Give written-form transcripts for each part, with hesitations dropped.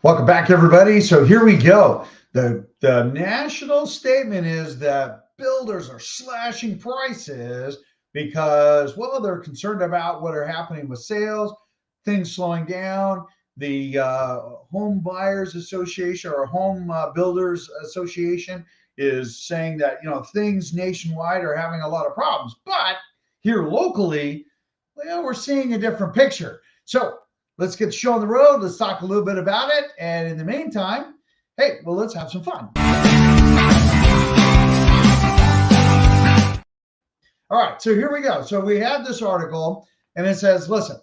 Welcome back, everybody. So here we go. The national statement is that builders are slashing prices because, well, they're concerned about what are happening with sales, things slowing down. The Home Buyers Association or Home Builders Association is saying that things nationwide are having a lot of problems, but here locally, well, we're seeing a different picture. So let's get the show on the road. Let's talk a little bit about it. And in the meantime, hey, well, let's have some fun. All right, so here we go. So we had this article, and it says, listen,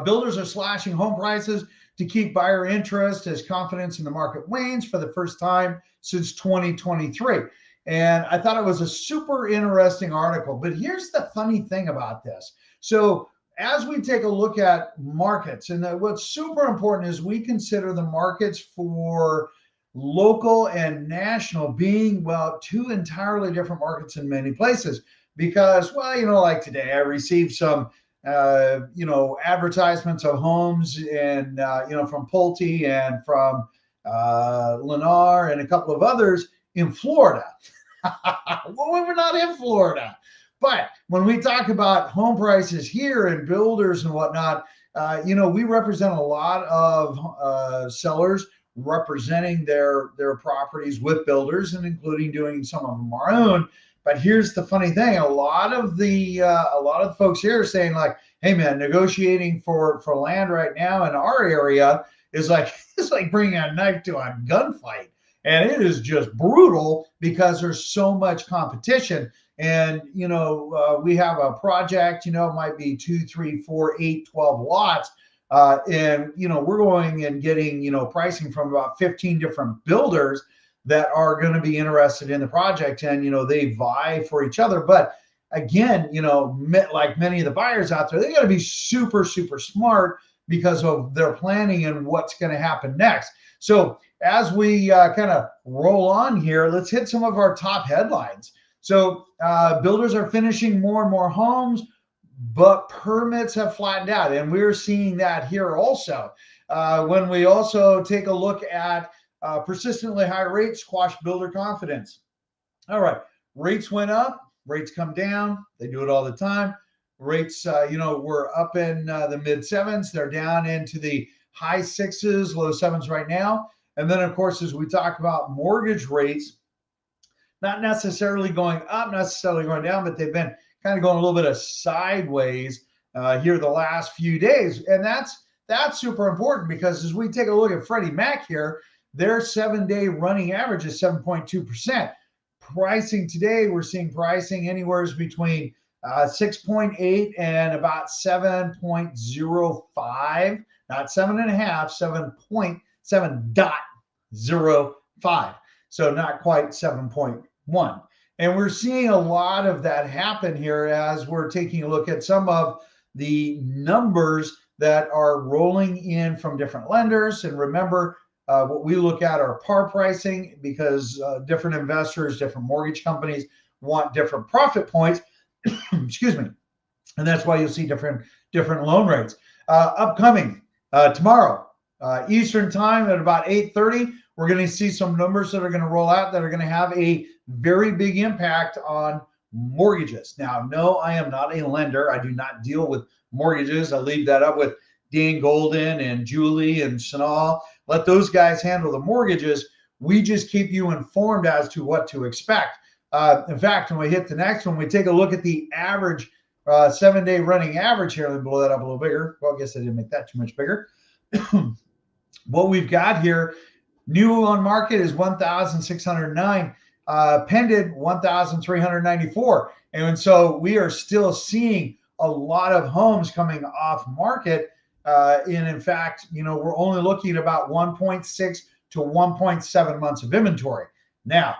builders are slashing home prices to keep buyer interest as confidence in the market wanes for the first time since 2023. And I thought it was a super interesting article. But here's the funny thing about this. So as we take a look at markets, and what's super important is we consider the markets for local and national being, well, two entirely different markets in many places. Because, well, like today, I received some advertisements of homes and, from Pulte and from Lennar and a couple of others in Florida. Well, we're not in Florida. But when we talk about home prices here and builders and whatnot, we represent a lot of sellers representing their properties with builders and including doing some of them our own. But here's the funny thing: a lot of the folks here are saying like, "Hey, man, negotiating for land right now in our area is like it's like bringing a knife to a gunfight, and it is just brutal because there's so much competition." And we have a project. It might be 2, 3, 4, 8, 12 lots, and we're going and getting pricing from about 15 different builders that are going to be interested in the project, and they vie for each other. But again, like many of the buyers out there, they got to be super smart because of their planning and what's going to happen next. So as we kind of roll on here, let's hit some of our top headlines. So builders are finishing more and more homes, but permits have flattened out, and we're seeing that here also. When we also take a look at persistently high rates squash builder confidence. All right, rates went up, rates come down. They do it all the time. Rates, we're up in the mid sevens. They're down into the high sixes, low sevens right now. And then, of course, as we talk about mortgage rates, not necessarily going up, necessarily going down, but they've been kind of going a little bit of sideways here the last few days. And that's super important because as we take a look at Freddie Mac here, their 7-day running average is 7.2%. Pricing today, we're seeing pricing anywhere between 6.8 and about 7.05, not 7.5, 7.7.05. So not quite 7.1. And we're seeing a lot of that happen here as we're taking a look at some of the numbers that are rolling in from different lenders. And remember, what we look at are par pricing because different investors, different mortgage companies want different profit points. Excuse me. And that's why you'll see different loan rates. Upcoming tomorrow, Eastern time at about 8:30, we're going to see some numbers that are going to roll out that are going to have a very big impact on mortgages. Now, no, I am not a lender. I do not deal with mortgages. I leave that up with Dan Golden and Julie and Sanal. Let those guys handle the mortgages. We just keep you informed as to what to expect. In fact, when we hit the next one, we take a look at the average 7-day running average here. Let me blow that up a little bigger. Well, I guess I didn't make that too much bigger. What we've got here, new on market is 1,609. Pended 1,394. And so we are still seeing a lot of homes coming off market. And in fact, we're only looking at about 1.6 to 1.7 months of inventory. Now,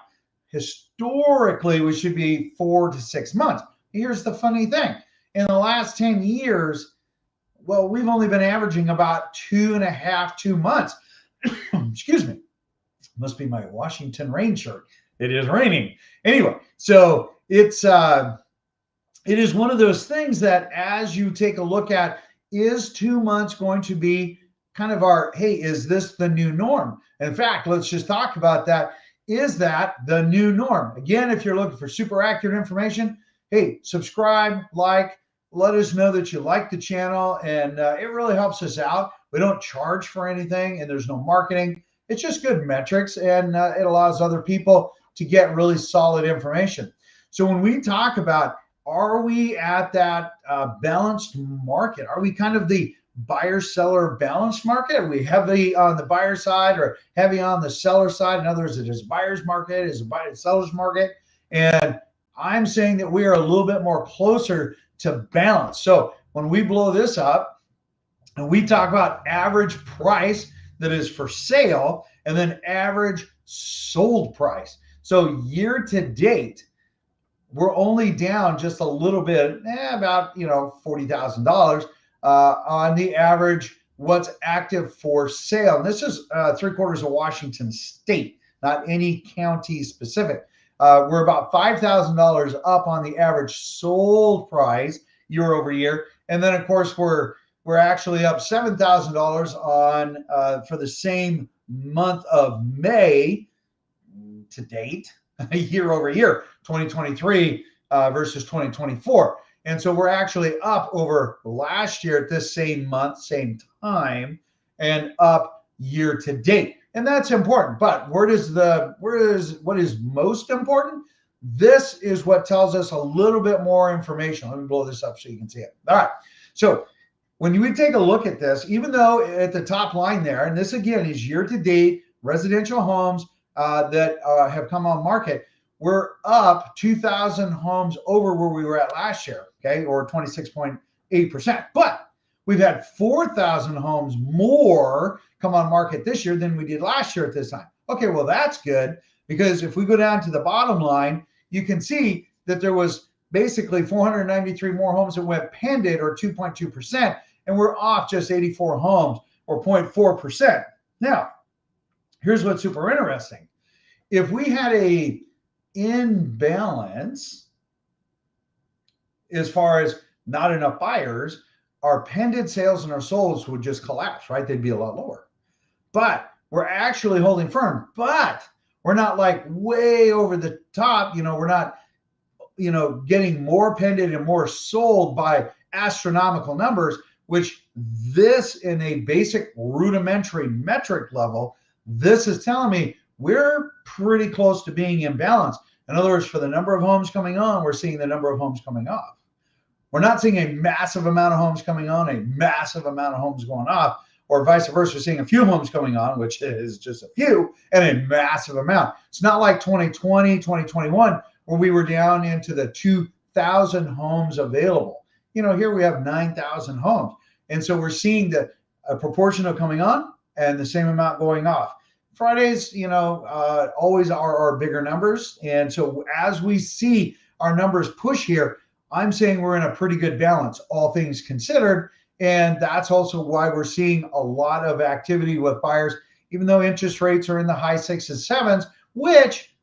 historically, we should be 4 to 6 months. Here's the funny thing. In the last 10 years, well, we've only been averaging about 2.5, 2 months. Excuse me. Must be my Washington rain shirt. It is raining. Anyway, so it is one of those things that as you take a look at, is 2 months going to be kind of our, hey, is this the new norm? In fact, let's just talk about that. Is that the new norm? Again, if you're looking for super accurate information, hey, subscribe, like, let us know that you like the channel, and it really helps us out. We don't charge for anything, and there's no marketing. It's just good metrics, and it allows other people to get really solid information. So when we talk about, are we at that balanced market? Are we kind of the buyer-seller balanced market? Are we heavy on the buyer side or heavy on the seller side? In other words, it is buyer's market, is a seller's market? And I'm saying that we are a little bit more closer to balance. So when we blow this up and we talk about average price that is for sale and then average sold price. So year to date, we're only down just a little bit, about $40,000 on the average what's active for sale. And this is 3/4 of Washington State, not any county specific. We're about $5,000 up on the average sold price year over year, and then of course we're actually up $7,000 on for the same month of May to date, year over year, 2023 versus 2024. And so we're actually up over last year at this same month, same time, and up year to date. And that's important. But what is most important? This is what tells us a little bit more information. Let me blow this up so you can see it. All right. So when we take a look at this, even though at the top line there, and this again is year to date residential homes that have come on market, we're up 2,000 homes over where we were at last year, okay, or 26.8%. But we've had 4,000 homes more come on market this year than we did last year at this time. Okay, well, that's good, because if we go down to the bottom line, you can see that there was basically 493 more homes that went pending, or 2.2%, and we're off just 84 homes, or 0.4%. Now, here's what's super interesting. If we had a imbalance as far as not enough buyers, our pending sales and our solds would just collapse, right? They'd be a lot lower. But we're actually holding firm, but we're not like way over the top. We're not, getting more pending and more sold by astronomical numbers, which this in a basic rudimentary metric level, this is telling me we're pretty close to being in balance. In other words, for the number of homes coming on, we're seeing the number of homes coming off. We're not seeing a massive amount of homes coming on, a massive amount of homes going off, or vice versa. We're seeing a few homes coming on, which is just a few, and a massive amount. It's not like 2020, 2021, where we were down into the 2,000 homes available. Here we have 9,000 homes. And so we're seeing a proportion of coming on and the same amount going off. Fridays, always are our bigger numbers. And so as we see our numbers push here, I'm saying we're in a pretty good balance, all things considered. And that's also why we're seeing a lot of activity with buyers, even though interest rates are in the high 6s and 7s, which,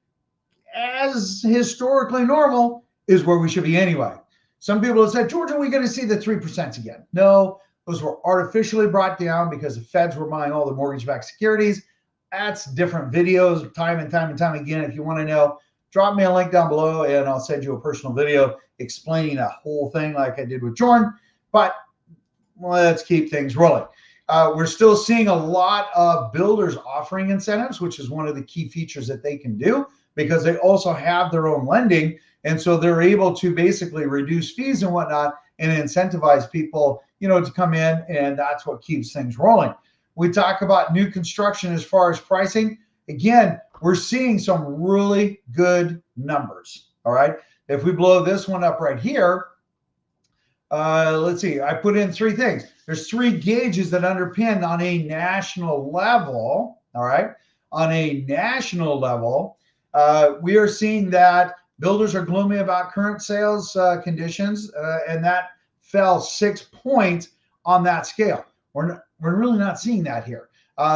as historically normal, is where we should be anyway. Some people have said, George, are we going to see the 3% again? No, those were artificially brought down because the feds were buying all the mortgage-backed securities. That's different videos, time and time again. If you want to know, drop me a link down below and I'll send you a personal video explaining that whole thing like I did with Jordan. But let's keep things rolling. We're still seeing a lot of builders offering incentives, which is one of the key features that they can do, because they also have their own lending. And so they're able to basically reduce fees and whatnot and incentivize people, to come in, and that's what keeps things rolling. We talk about new construction as far as pricing. Again, we're seeing some really good numbers. All right. If we blow this one up right here, let's see, I put in 3 things. There's 3 gauges that underpin on a national level. All right. On a national level, we are seeing that builders are gloomy about current sales conditions, and that fell 6 points on that scale. We're really not seeing that here.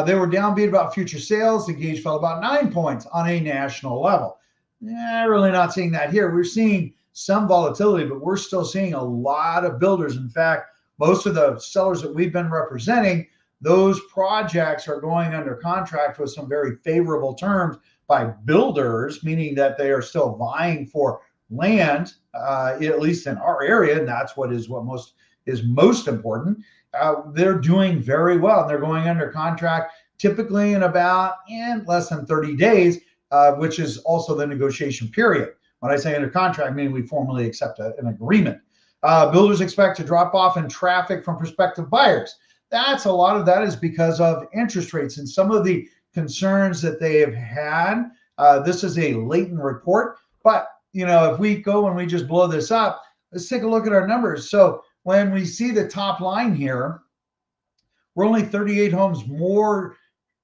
They were downbeat about future sales. The gauge fell about 9 points on a national level. Really not seeing that here. We're seeing some volatility, but we're still seeing a lot of builders. In fact, most of the sellers that we've been representing, those projects are going under contract with some very favorable terms by builders, meaning that they are still vying for land, at least in our area, and that's what is most important. They're doing very well, and they're going under contract typically in about less than 30 days, which is also the negotiation period. When I say under contract, meaning we formally accept an agreement. Builders expect to drop off in traffic from prospective buyers. A lot of that is because of interest rates and some of the concerns that they have had. This is a latent report, but if we go and we just blow this up, let's take a look at our numbers. So when we see the top line here, we're only 38 homes more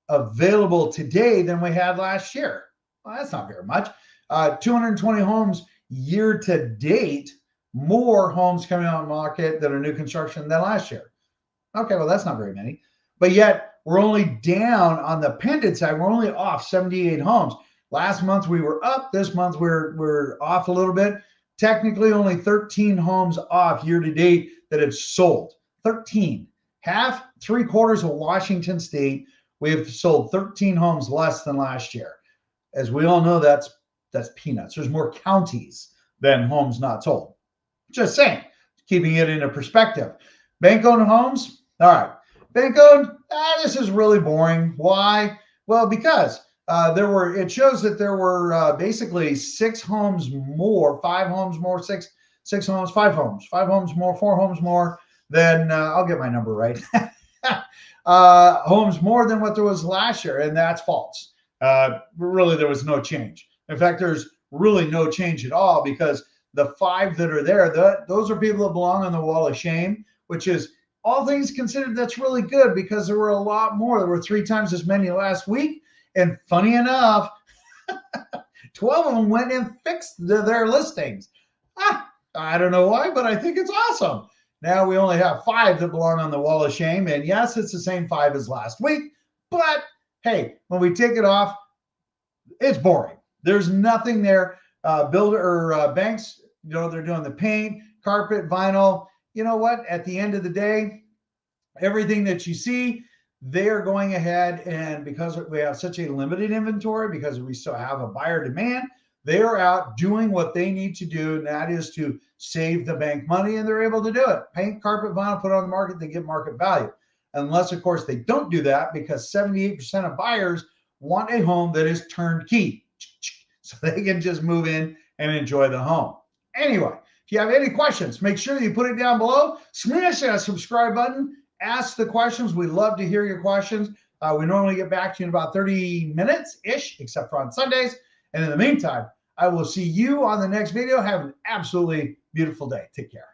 available today than we had last year. Well, that's not very much. 220 homes year to date, more homes coming on the market that are new construction than last year. Okay, well, that's not very many. But yet, we're only down on the pending side. We're only off 78 homes. Last month, we were up. This month, we're off a little bit. Technically, only 13 homes off year to date that have sold. 13. Half, 3/4 of Washington State, we have sold 13 homes less than last year. As we all know, that's peanuts. There's more counties than homes not sold. Just saying, keeping it into perspective. Bank-owned homes, all right. Bank-owned, this is really boring. Why? Well, because it shows that there were basically 6 homes more, 5 homes more, 6 homes, 5 homes, 5 homes more, 4 homes more than, I'll get my number right, homes more than what there was last year, and that's false. Really, there was no change. In fact, there's really no change at all, because the 5 that are there, those are people that belong on the wall of shame, which is, all things considered, that's really good, because there were a lot more. There were 3 times as many last week. And funny enough, 12 of them went and fixed their listings. I don't know why, but I think it's awesome. Now we only have 5 that belong on the wall of shame. And yes, it's the same 5 as last week. But hey, when we take it off, it's boring. There's nothing there. Banks, they're doing the paint, carpet, vinyl. You know what? At the end of the day, everything that you see, they are going ahead, and because we have such a limited inventory, because we still have a buyer demand, they are out doing what they need to do, and that is to save the bank money, and they're able to do it. Paint, carpet, vinyl, put it on the market, they get market value. Unless, of course, they don't do that, because 78% of buyers want a home that is turnkey, so they can just move in and enjoy the home. Anyway, if you have any questions, make sure you put it down below. Smash that subscribe button. Ask the questions. We love to hear your questions. We normally get back to you in about 30 minutes-ish, except for on Sundays. And in the meantime, I will see you on the next video. Have an absolutely beautiful day. Take care.